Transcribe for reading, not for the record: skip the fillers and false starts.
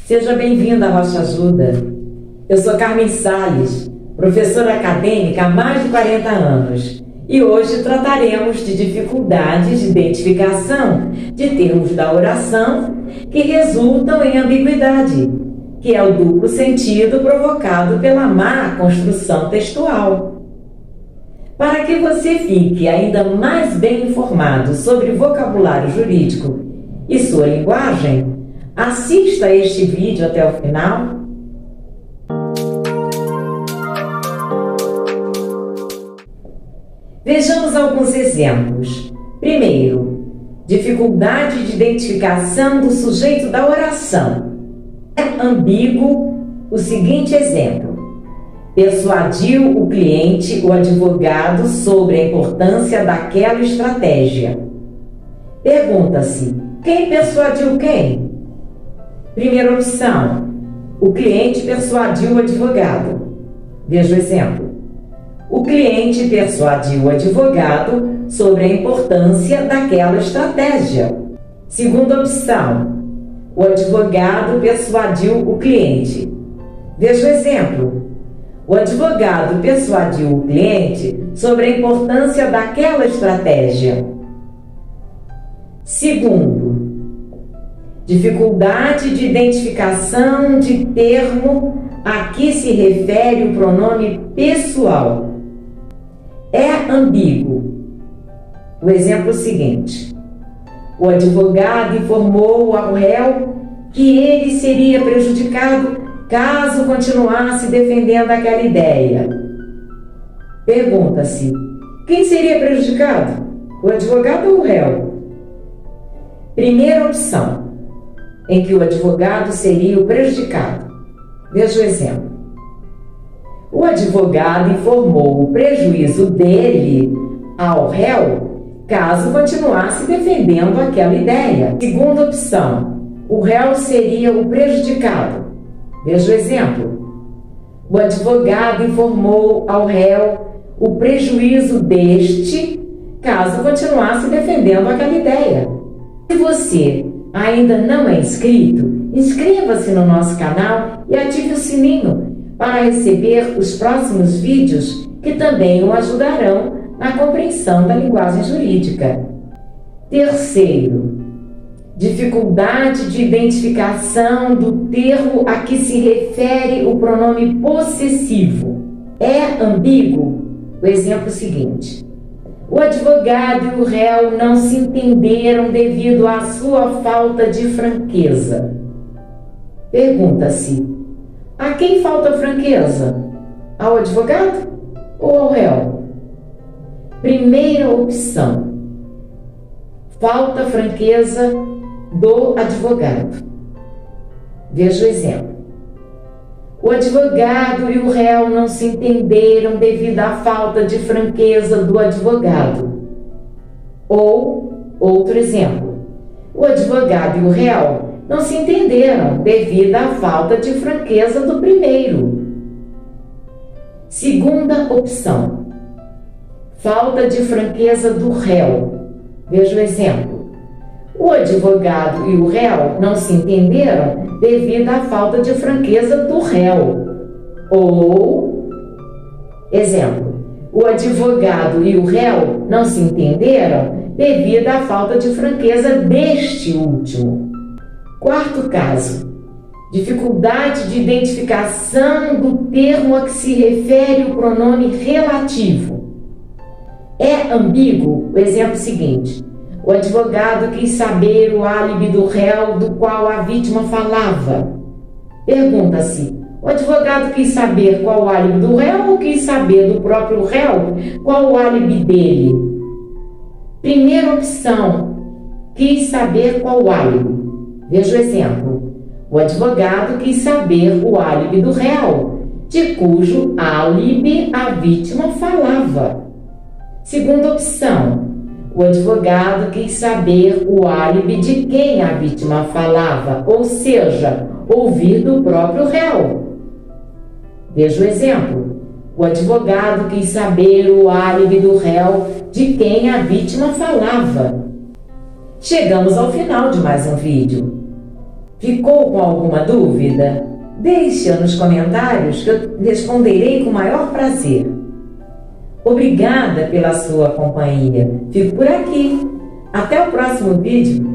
Seja bem-vinda à Rocha Ajuda. Eu sou Carmen Salles, professora acadêmica há mais de 40 anos, e hoje trataremos de dificuldades de identificação de termos da oração que resultam em ambiguidade, que é o duplo sentido provocado pela má construção textual. Para que você fique ainda mais bem informado sobre vocabulário jurídico e sua linguagem, assista a este vídeo até o final. Vejamos alguns exemplos. Primeiro, dificuldade de identificação do sujeito da oração. É ambíguo o seguinte exemplo: persuadiu o cliente, o advogado, sobre a importância daquela estratégia. Pergunta-se: quem persuadiu quem? Primeira opção: o cliente persuadiu o advogado. Veja o exemplo. O cliente persuadiu o advogado sobre a importância daquela estratégia. Segunda opção: o advogado persuadiu o cliente. Veja o exemplo. O advogado persuadiu o cliente sobre a importância daquela estratégia. Segundo, dificuldade de identificação de termo a que se refere o pronome pessoal. É ambíguo. O exemplo seguinte: o advogado informou ao réu que ele seria prejudicado caso continuasse defendendo aquela ideia. Pergunta-se: quem seria prejudicado? O advogado ou o réu? Primeira opção, em que o advogado seria o prejudicado. Veja o exemplo. O advogado informou o prejuízo dele ao réu caso continuasse defendendo aquela ideia. Segunda opção, o réu seria o prejudicado. Veja o exemplo. O advogado informou ao réu o prejuízo deste caso continuasse defendendo aquela ideia. Se você ainda não é inscrito, inscreva-se no nosso canal e ative o sininho para receber os próximos vídeos que também o ajudarão na compreensão da linguagem jurídica. Terceiro, dificuldade de identificação do termo a que se refere o pronome possessivo. É ambíguo o exemplo seguinte: o advogado e o réu não se entenderam devido à sua falta de franqueza. Pergunta-se: a quem falta franqueza? Ao advogado ou ao réu? Primeira opção: falta franqueza do advogado. Veja o exemplo. O advogado e o réu não se entenderam devido à falta de franqueza do advogado. Ou, outro exemplo, o advogado e o réu não se entenderam devido à falta de franqueza do primeiro. Segunda opção, falta de franqueza do réu. Veja o exemplo. O advogado e o réu não se entenderam devido à falta de franqueza do réu. Ou, exemplo, o advogado e o réu não se entenderam devido à falta de franqueza deste último. Quarto caso, dificuldade de identificação do termo a que se refere o pronome relativo. É ambíguo o exemplo seguinte: o advogado quis saber o álibi do réu do qual a vítima falava. Pergunta-se: o advogado quis saber qual o álibi do réu ou quis saber do próprio réu qual o álibi dele? Primeira opção, quis saber qual o álibi. Veja o exemplo. O advogado quis saber o álibi do réu, de cujo álibi a vítima falava. Segunda opção, o advogado quis saber o álibi de quem a vítima falava, ou seja, ouvir do próprio réu. Veja o exemplo. O advogado quis saber o álibi do réu de quem a vítima falava. Chegamos ao final de mais um vídeo. Ficou com alguma dúvida? Deixa nos comentários que eu responderei com o maior prazer. Obrigada pela sua companhia. Fico por aqui. Até o próximo vídeo.